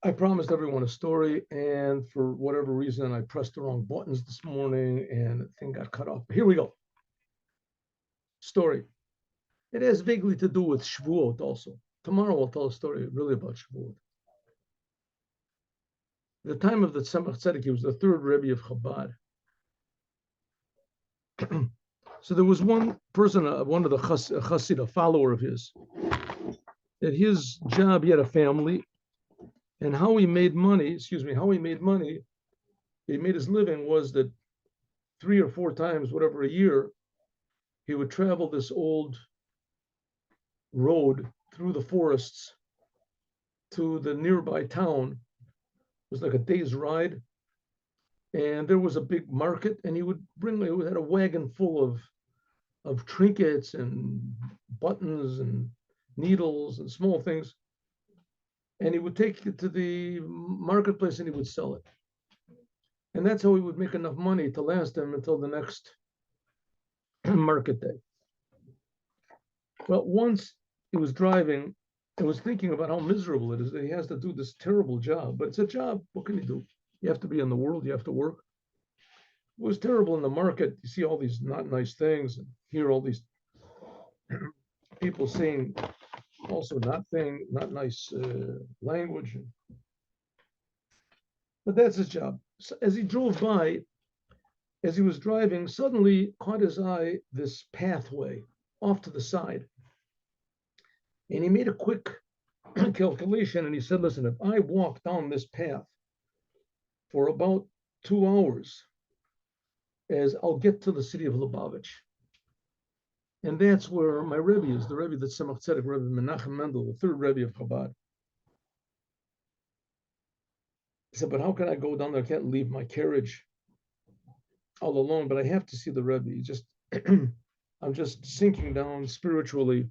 I promised everyone a story, and for whatever reason, I pressed the wrong buttons this morning, and the thing got cut off. But here we go. Story. It has vaguely to do with Shavuot also. Tomorrow I'll tell a story really about Shavuot. At the time of the Tzemach Tzedek, he was the third Rebbe of Chabad. So there was one person, one of the Chassid, a follower of his, that his job, he had a family, and how he made money, he made his living was that 3 or 4 times, whatever, a year, he would travel this old road through the forests to the nearby town. It was like a day's ride. And there was a big market, and he had a wagon full of trinkets and buttons and needles and small things. And he would take it to the marketplace and he would sell it. And that's how he would make enough money to last him until the next market day. Well, once he was driving and was thinking about how miserable it is that he has to do this terrible job. But it's a job. What can you do? You have to be in the world. You have to work. It was terrible in the market. You see all these not nice things and hear all these people saying also not nice language. But that's his job. So as he drove by, as he was driving, suddenly caught his eye this pathway off to the side. And he made a quick calculation and he said, listen, if I walk down this path for about 2 hours, as I'll get to the city of Lubavitch. And that's where my Rebbe is, the Rebbe that Tzemach Tzedek, Rebbe Menachem Mendel, the third Rebbe of Chabad. He said, but how can I go down there? I can't leave my carriage all alone, but I have to see the Rebbe. I'm just sinking down spiritually.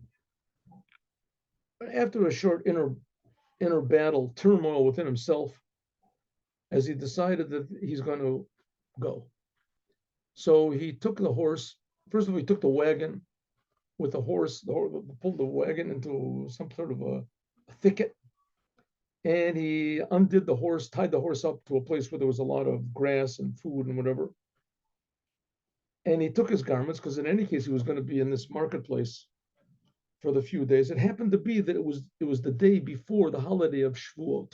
After a short inner battle, turmoil within himself, as he decided that he's going to go. So he took the horse. First of all, he took the wagon with the horse, pulled the wagon into some sort of a thicket. And he undid the horse, tied the horse up to a place where there was a lot of grass and food and whatever. And he took his garments, because in any case, he was going to be in this marketplace for the few days. It happened to be that it was the day before the holiday of Shavuot.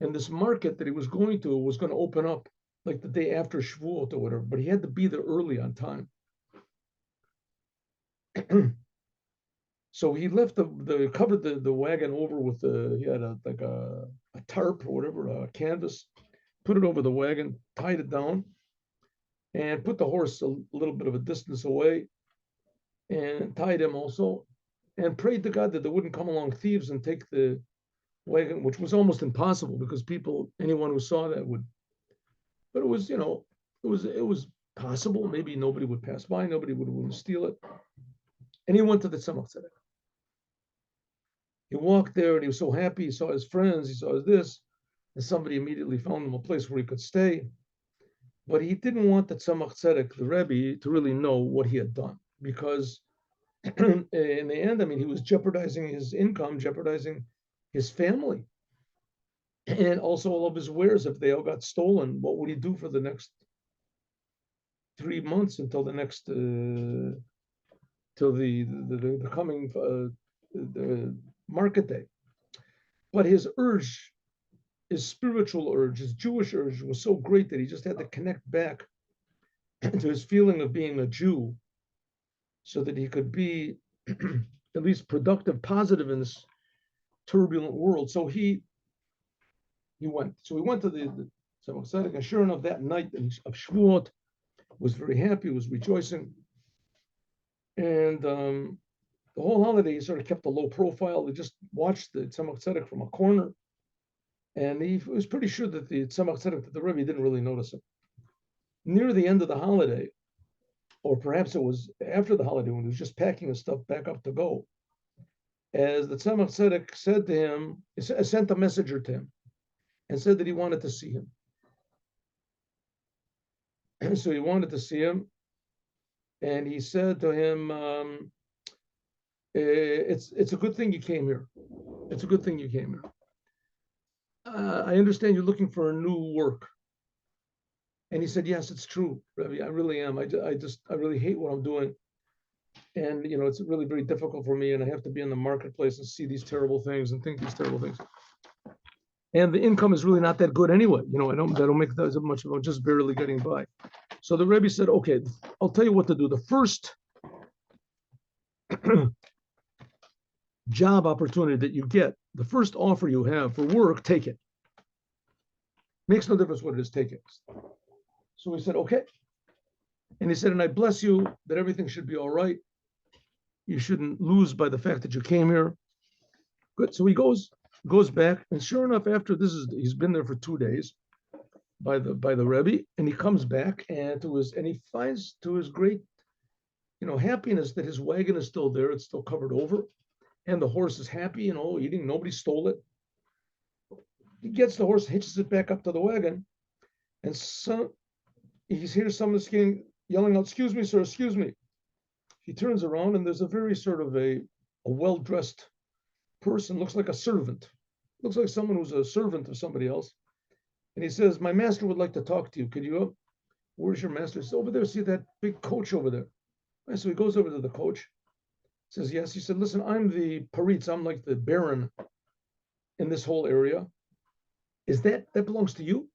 And this market that he was going to open up like the day after Shavuot or whatever, but he had to be there early on time. So he left covered the wagon over with he had a tarp or whatever, a canvas, put it over the wagon, tied it down, and put the horse a little bit of a distance away, and tied him also, and prayed to God that there wouldn't come along thieves and take the wagon, which was almost impossible because anyone who saw that would. But it was, it was possible. Maybe nobody would pass by, nobody would steal it. And he went to the Tzemach Tzedek. He walked there and he was so happy. He saw his friends, he saw this, and somebody immediately found him a place where he could stay. But he didn't want the Tzemach Tzedek, the Rebbe, to really know what he had done, because in the end, he was jeopardizing his income, jeopardizing his family, and also all of his wares. If they all got stolen, what would he do for the next 3 months until the next till the coming the market day? But his urge, his spiritual urge, his Jewish urge was so great that he just had to connect back to his feeling of being a Jew, so that he could be at least productive, positive in this turbulent world. So he went. So he went to the Tzemach Tzedek, and sure enough, that night of Shavuot, was very happy, was rejoicing. And the whole holiday, he sort of kept a low profile. He just watched the Tzemach Tzedek from a corner. And he was pretty sure that the Tzemach Tzedek, that the Rebbe, didn't really notice him. Near the end of the holiday, or perhaps it was after the holiday when he was just packing his stuff back up to go, as the Tzemach Tzedek said to him, sent a messenger to him and said that he wanted to see him. And so he wanted to see him, and he said to him, it's a good thing you came here. It's a good thing you came here. I understand you're looking for a new work. And he said, yes, it's true, Rebbe. I really am. I really hate what I'm doing. And, it's really very difficult for me. And I have to be in the marketplace and see these terrible things and think these terrible things. And the income is really not that good anyway. I don't make that much. I'm just barely getting by. So the Rebbe said, okay, I'll tell you what to do. The first job opportunity that you get, the first offer you have for work, take it. Makes no difference what it is, take it. So we said, okay. And he said, and I bless you that everything should be all right. You shouldn't lose by the fact that you came here. Good. So he goes back, and sure enough, after he's been there for 2 days by the Rebbe, and he comes back, and he finds to his great, happiness that his wagon is still there. It's still covered over, and the horse is happy, eating. Nobody stole it. He gets the horse, hitches it back up to the wagon, and he hears someone yelling out, "Excuse me, sir, excuse me." He turns around, and there's a very sort of a well-dressed person, looks like a servant, looks like someone who's a servant of somebody else. And he says, my master would like to talk to you. Could you, where's your master? He says, over there, see that big coach over there. And so he goes over to the coach, says, yes. He said, listen, I'm the Paritz, I'm like the baron in this whole area. Is that belongs to you?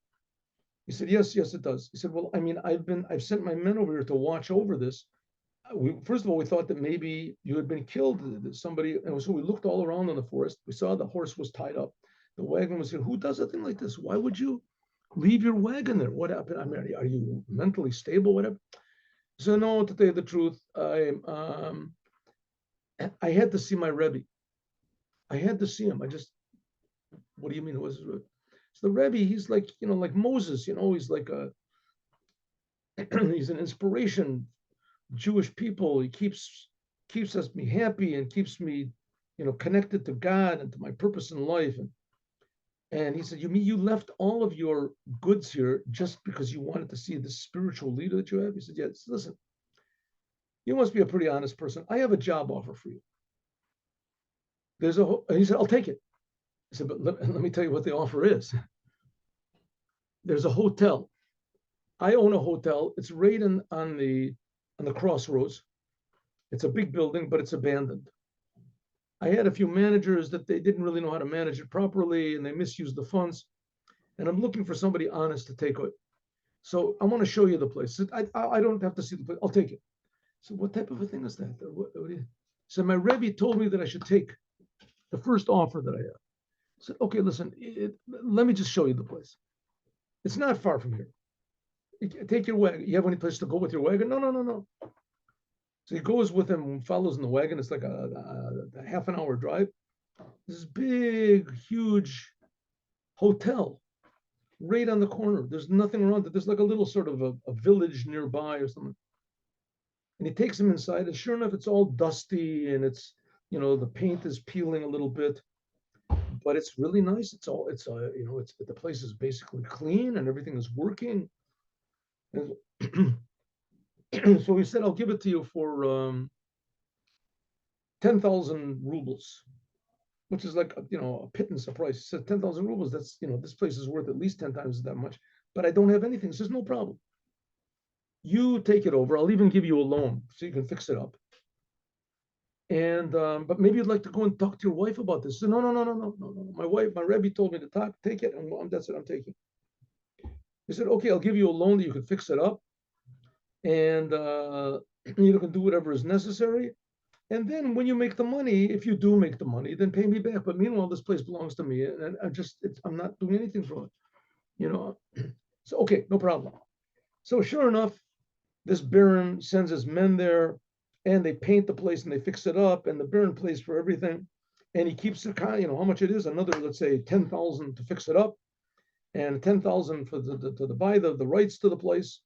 He said, yes, it does. He said, well, I mean, I've sent my men over here to watch over this. First of all, we thought that maybe you had been killed. Somebody, and so we looked all around in the forest. We saw the horse was tied up. The wagon was here. Who does a thing like this? Why would you leave your wagon there? What happened? I mean, are you mentally stable? Whatever. So no, to tell you the truth, I had to see my Rebbe. I had to see him. What do you mean? It was so the Rebbe? He's like, like Moses. He's like he's an inspiration. Jewish people. He keeps me happy and keeps me, connected to God and to my purpose in life. And he said, you mean you left all of your goods here just because you wanted to see this spiritual leader that you have? He said, yes. Listen, you must be a pretty honest person. I have a job offer for you. He said, I'll take it. I said, but let me tell you what the offer is. There's a hotel. I own a hotel. It's right on the crossroads. It's a big building, but it's abandoned. I had a few managers that they didn't really know how to manage it properly, and they misused the funds. And I'm looking for somebody honest to take it. So I want to show you the place. I don't have to see the place. I'll take it. So what type of a thing is that? So my Rebbe told me that I should take the first offer that I have. I said, okay, listen, let me just show you the place. It's not far from here. Take your wagon. You have any place to go with your wagon? No. So he goes with him, follows in the wagon. It's like a half an hour drive. This big, huge hotel right on the corner. There's nothing around it. There's like a little sort of a village nearby or something. And he takes him inside, and sure enough, it's all dusty and it's, the paint is peeling a little bit, but it's really nice. It's the place is basically clean and everything is working. And so he said, I'll give it to you for 10,000 rubles, which is like, a pittance of price. He said, 10,000 rubles, that's, this place is worth at least 10 times that much, but I don't have anything. He says, no problem. You take it over. I'll even give you a loan so you can fix it up. And, but maybe you'd like to go and talk to your wife about this. So, no. My Rebbe told me to take it, and that's it, I'm taking. He said, okay, I'll give you a loan that you can fix it up, and you can do whatever is necessary. And then when you make the money, if you do make the money, then pay me back. But meanwhile, this place belongs to me, and I'm not doing anything for it, So, okay, no problem. So sure enough, this baron sends his men there, and they paint the place and they fix it up, and the baron pays for everything, and he keeps the how much it is, another, let's say 10,000 to fix it up, and 10,000 for to buy the rights to the place,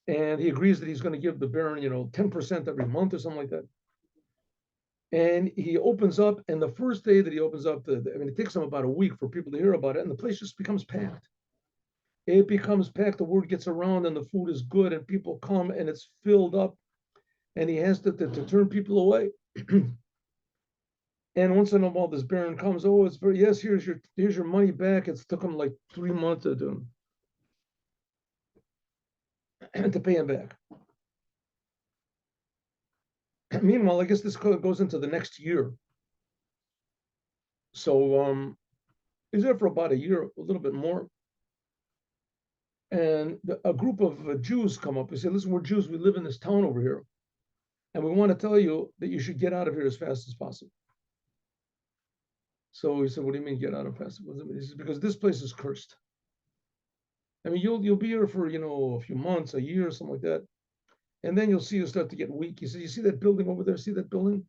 and he agrees that he's going to give the baron 10% every month or something like that. And he opens up, and the first day that he opens up, it takes him about a week for people to hear about it, and the place just becomes packed. It becomes packed, the word gets around, and the food is good, and people come, and it's filled up, and he has to turn people away. And once in a while, this baron comes. Oh, it's very yes. Here's your money back. It's took him like 3 months to do to pay him back. Meanwhile, I guess this goes into the next year. So he's there for about a year, a little bit more. And a group of Jews come up. They say, "Listen, we're Jews. We live in this town over here, and we want to tell you that you should get out of here as fast as possible." So he said, "What do you mean get out of fast?" He says, "Because this place is cursed. I mean, you'll be here for a few months, a year, something like that, and then you'll start to get weak." He said, "You see that building over there? See that building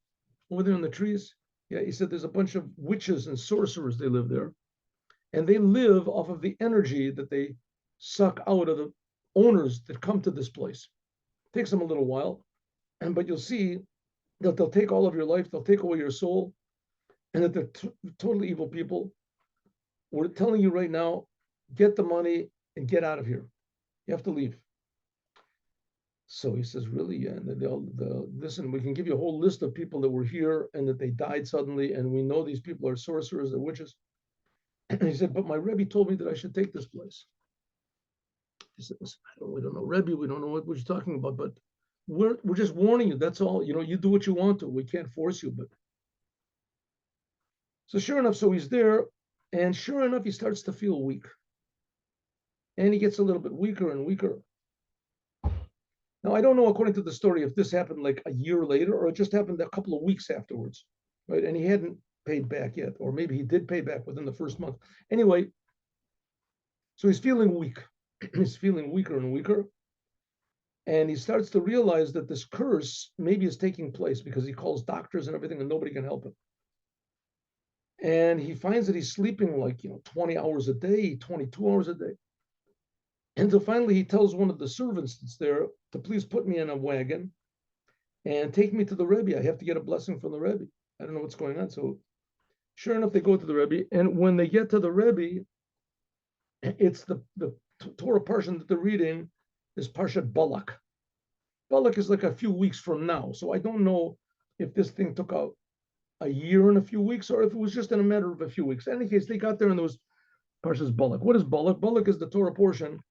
over there in the trees?" Yeah, he said, "There's a bunch of witches and sorcerers. They live there, and they live off of the energy that they suck out of the owners that come to this place. It takes them a little while, but you'll see that they'll take all of your life, they'll take away your soul, and that they're totally evil people. We're telling you right now, get the money and get out of here. You have to leave." So he says, "Really? Yeah." And they'll listen, we can give you a whole list of people that were here and that they died suddenly, and we know these people are sorcerers, they're witches. And he said, "But my Rebbe told me that I should take this place." He said, "Listen, we don't know Rebbe, we don't know what you're talking about, but we're just warning you. That's all. You do what you want to. We can't force you." But so sure enough, so he's there, and sure enough, he starts to feel weak, and he gets a little bit weaker and weaker. Now I don't know, according to the story, if this happened like a year later or it just happened a couple of weeks afterwards, right? And he hadn't paid back yet, or maybe he did pay back within the first month. Anyway, so he's feeling weak. He's feeling weaker and weaker. And he starts to realize that this curse maybe is taking place because he calls doctors and everything and nobody can help him. And he finds that he's sleeping like 20 hours a day, 22 hours a day. And so finally he tells one of the servants that's there to please put me in a wagon and take me to the Rebbe. I have to get a blessing from the Rebbe. I don't know what's going on. So sure enough, they go to the Rebbe. And when they get to the Rebbe, it's the Torah portion that they're reading is Parshat Balak. Balak is like a few weeks from now. So I don't know if this thing took a year and a few weeks or if it was just in a matter of a few weeks. In any case, they got there and there was Parshat Balak. What is Balak? Balak is the Torah portion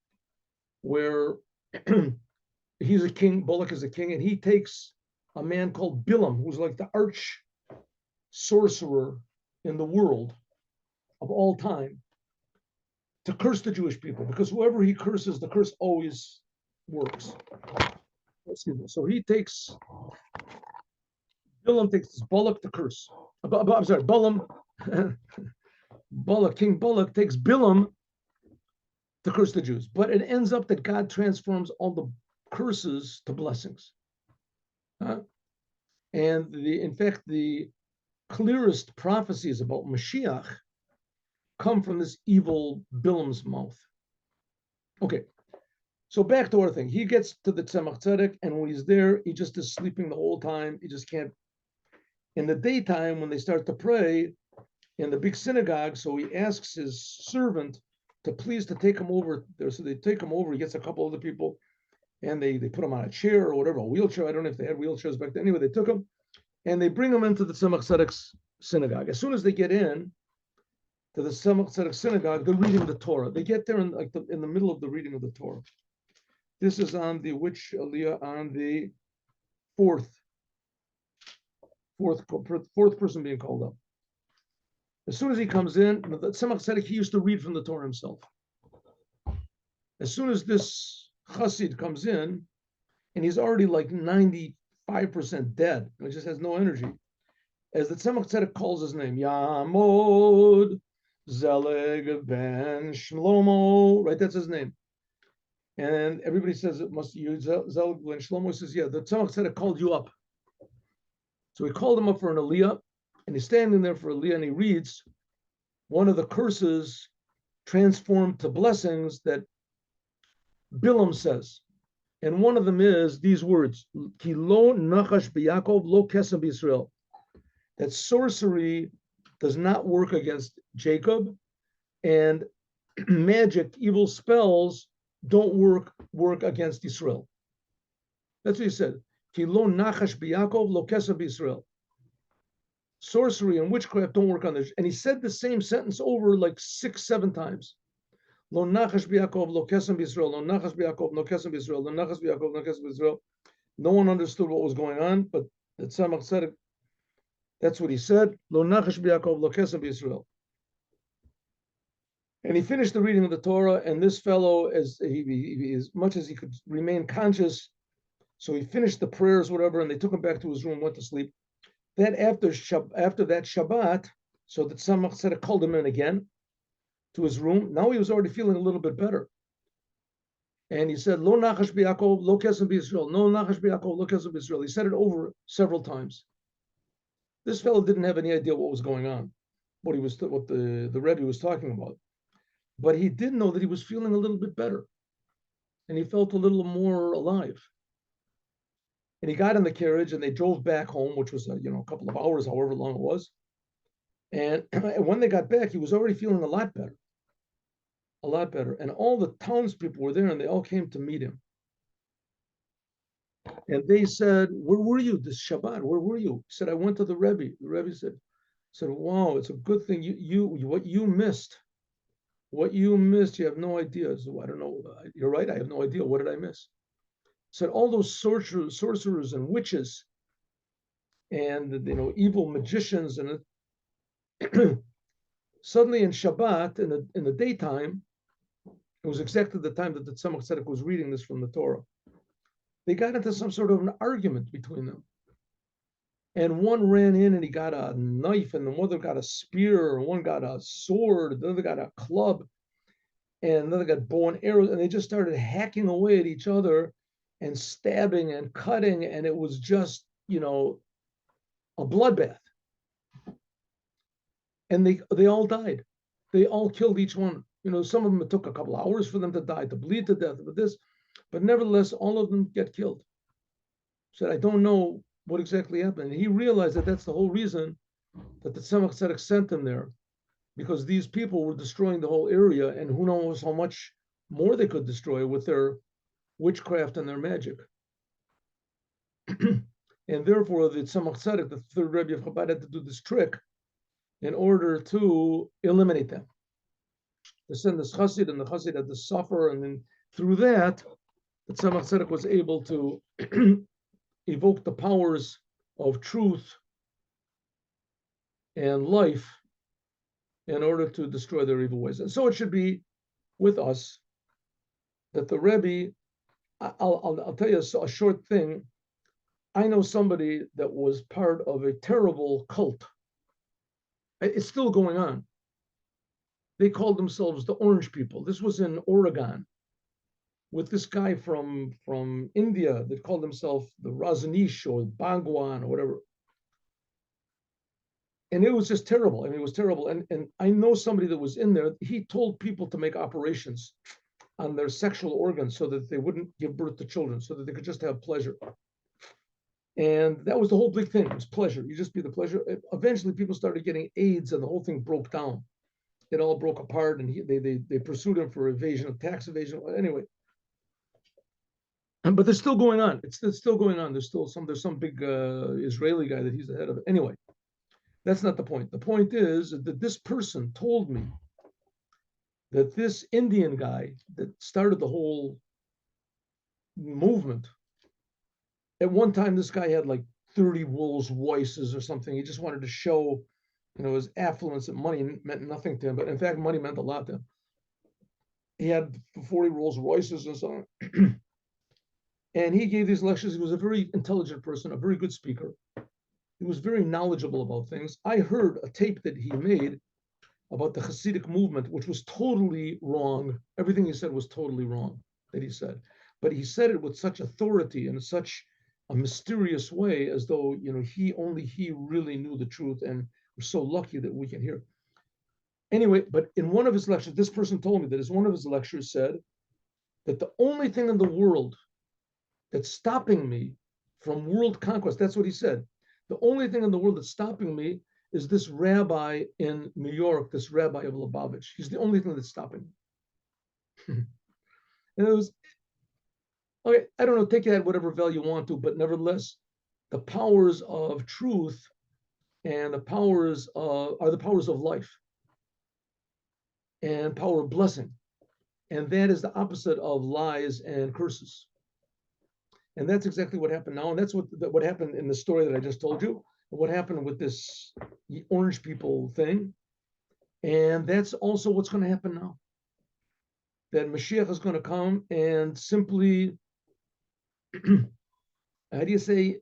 where he's a king. Balak is a king, and he takes a man called Bilam, who's like the arch sorcerer in the world of all time, to curse the Jewish people, because whoever he curses, the curse always works. Excuse me. So Bilam takes this Balak to curse. I'm sorry, Balaam, King Balak takes Bilam to curse the Jews. But it ends up that God transforms all the curses to blessings. And in fact, the clearest prophecies about Mashiach come from this evil Bilam's mouth. Okay, so back to our thing. He gets to the Tzemach Tzedek, and when he's there, he just is sleeping the whole time. He just can't. In the daytime, when they start to pray in the big synagogue, so he asks his servant to please to take him over there. So they take him over. He gets a couple other people, and they put him on a chair or whatever, a wheelchair. I don't know if they had wheelchairs back then. Anyway, they took him, and they bring him into the Tzemach Tzedek's synagogue. As soon as they get in to the Tzemach Tzedek synagogue, they're reading the Torah. They get there in the middle of the reading of the Torah. This is on the which Aliyah, on the fourth person being called up. As soon as he comes in, the Tzemach Tzedek, he used to read from the Torah himself. As soon as this Chassid comes in, and he's already like 95% dead, and he just has no energy, as the Tzemach Tzedek calls his name, Yamod Zelig ben Shlomo, right? That's his name. And everybody says it must be Zelig ben Shlomo. Says, yeah, the Tzemach Tzedek called you up. So he called him up for an Aliyah, and he's standing there for Aliyah, and he reads one of the curses transformed to blessings that Bilam says. And one of them is these words, Ki lo nachash b'Yakov, lo kesem b'Yisrael. That sorcery does not work against Jacob, and magic, evil spells don't work against Israel. That's what he said. Ki lo nachash b'Yakov, lo kesem b'Yisrael. sorcery and witchcraft don't work on this. And he said the same sentence over like 6, 7 times. Lo nachash b'Yaakov, lo kesem b'Yisrael, lo nachash b'Yaakov, lo kesem b'Yisrael, lo nachash b'Yaakov, lo kesem b'Yisrael. No one understood what was going on, but the Tzemach said it. That's what he said. Lo nachash b'Yaakov, lo kesem b'Yisrael. And he finished the reading of the Torah, and this fellow, as much as he could remain conscious, so he finished the prayers, whatever, and they took him back to his room, went to sleep. Then after that Shabbat, so the Tzemach said, called him in again to his room. Now he was already feeling a little bit better. And he said, Lo nachash b'Yaakov, lo kesem b'Yisrael. No nachash b'Yaakov, lo kesem b'Yisrael. He said it over several times. This fellow didn't have any idea what was going on, what the Rebbe was talking about. But he did know that he was feeling a little bit better. And he felt a little more alive. And he got in the carriage and they drove back home, which was a couple of hours, however long it was. And when they got back, he was already feeling a lot better. A lot better. And all the townspeople were there and they all came to meet him. And they said, where were you this Shabbat? Where were you? He said, I went to the Rebbe. The Rebbe said, wow, it's a good thing what you missed. What you missed, you have no idea. So I don't know. You're right. I have no idea. What did I miss? Said all those sorcerers and witches and evil magicians, and suddenly in Shabbat in the daytime, it was exactly the time that the Tzemach Tzedek was reading this from the Torah. They got into some sort of an argument between them, and one ran in and he got a knife, and the other got a spear, and one got a sword, the other got a club, and the other got bow and arrows, and they just started hacking away at each other and stabbing and cutting, and it was just, a bloodbath. And they all died. They all killed each one. Some of them, it took a couple hours for them to die, to bleed to death, but nevertheless, all of them get killed. Said, I don't know what exactly happened. And he realized that that's the whole reason that the Tzemach Tzedek sent them there, because these people were destroying the whole area, and who knows how much more they could destroy with their witchcraft and their magic. And therefore, the Tzemach Tzedek, the third Rebbe of Chabad, had to do this trick in order to eliminate them. To send this Chassid, and the Chassid had to suffer, and then through that, the Tzemach Tzedek was able to evoke the powers of truth and life in order to destroy their evil ways. And so it should be with us that the Rebbe, I'll tell you a short thing. I know somebody that was part of a terrible cult. It's still going on. They called themselves the Orange People. This was in Oregon, with this guy from India that called himself the Rajneesh or Bhagwan or whatever. And it was just terrible. I mean, it was terrible. And I know somebody that was in there. He told people to make operations on their sexual organs so that they wouldn't give birth to children, so that they could just have pleasure. And that was the whole big thing. It was pleasure. You just be the pleasure. Eventually, people started getting AIDS, and the whole thing broke down. It all broke apart, and they pursued him for evasion of tax evasion. Anyway, but they're still going on. It's still going on. There's some big Israeli guy that he's the head of it. Anyway, that's not the point. The point is that this person told me that this Indian guy that started the whole movement, at one time, this guy had like 30 Rolls Royces or something. He just wanted to show, his affluence, and money meant nothing to him. But in fact, money meant a lot to him. He had 40 Rolls Royces and so on. And he gave these lectures. He was a very intelligent person, a very good speaker. He was very knowledgeable about things. I heard a tape that he made about the Chassidic movement, which was totally wrong. Everything he said was totally wrong that he said. But he said it with such authority and such a mysterious way, as though he really knew the truth, and we're so lucky that we can hear. Anyway, but in one of his lectures, this person told me that one of his lectures said that the only thing in the world that's stopping me from world conquest, that's what he said. The only thing in the world that's stopping me is this rabbi in New York, this rabbi of Lubavitch. He's the only thing that's stopping me. And it was, okay, I don't know, take it at whatever value you want to, but nevertheless, the powers of truth and the powers are the powers of life and power of blessing. And that is the opposite of lies and curses. And that's exactly what happened now. And that's what happened in the story that I just told you. What happened with this orange people thing. And that's also what's going to happen now. That Mashiach is going to come and simply, how do you say,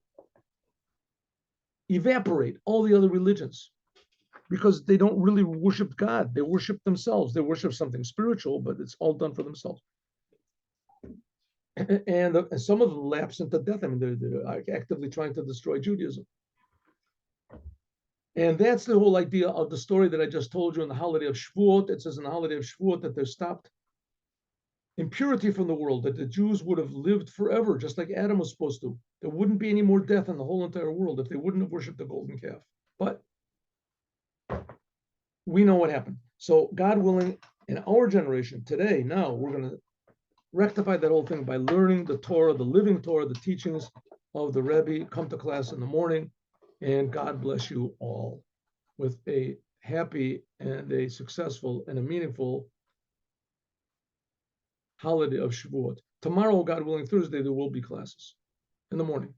evaporate all the other religions, because they don't really worship God. They worship themselves. They worship something spiritual, but it's all done for themselves. And some of them lapse into death. I mean, they're actively trying to destroy Judaism. And that's the whole idea of the story that I just told you in the holiday of Shavuot. It says in the holiday of Shavuot that they're stopped impurity from the world, that the Jews would have lived forever, just like Adam was supposed to. There wouldn't be any more death in the whole entire world if they wouldn't have worshipped the golden calf. But we know what happened. So God willing, in our generation today, now we're going to rectify that whole thing by learning the Torah, the living Torah, the teachings of the Rebbe. Come to class in the morning, and God bless you all with a happy and a successful and a meaningful holiday of Shavuot. Tomorrow, God willing, Thursday, there will be classes in the morning.